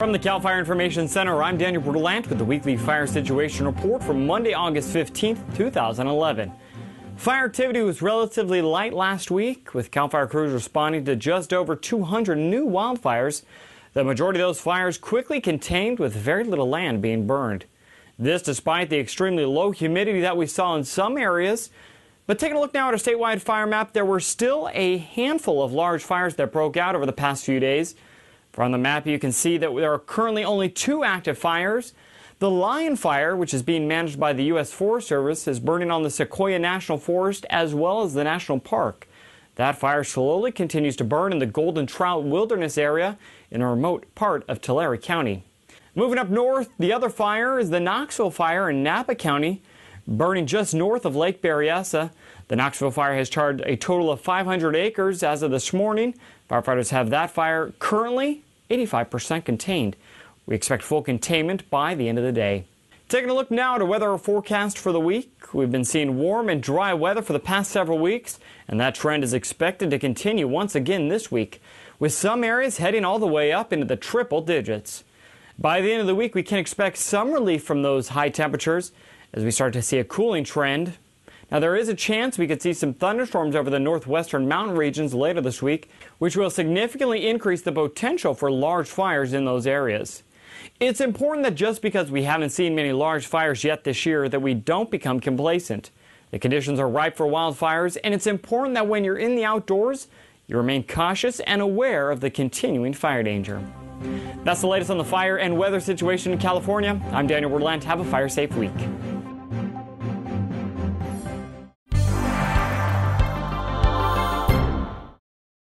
From the CAL FIRE Information Center, I'm Daniel Berlant with the weekly fire situation report for Monday, August 15th, 2011. Fire activity was relatively light last week, with CAL FIRE crews responding to just over 200 new wildfires. The majority of those fires quickly contained with very little land being burned. This despite the extremely low humidity that we saw in some areas. But taking a look now at a statewide fire map, there were still a handful of large fires that broke out over the past few days. From the map, you can see that there are currently only 2 active fires. The Lion Fire, which is being managed by the U.S. Forest Service, is burning on the Sequoia National Forest as well as the National Park. That fire slowly continues to burn in the Golden Trout Wilderness area in a remote part of Tulare County. Moving up north, the other fire is the Knoxville Fire in Napa County, burning just north of Lake Berryessa. The Knoxville Fire has charred a total of 500 acres as of this morning. Firefighters have that fire currently 85% contained. We expect full containment by the end of the day. Taking a look now at a weather forecast for the week. We've been seeing warm and dry weather for the past several weeks, and that trend is expected to continue once again this week, with some areas heading all the way up into the triple digits. By the end of the week, we can expect some relief from those high temperatures as we start to see a cooling trend. Now, there is a chance we could see some thunderstorms over the northwestern mountain regions later this week, which will significantly increase the potential for large fires in those areas. It's important that just because we haven't seen many large fires yet this year that we don't become complacent. The conditions are ripe for wildfires, and it's important that when you're in the outdoors, you remain cautious and aware of the continuing fire danger. That's the latest on the fire and weather situation in California. I'm Daniel Berlant. Have a fire-safe week.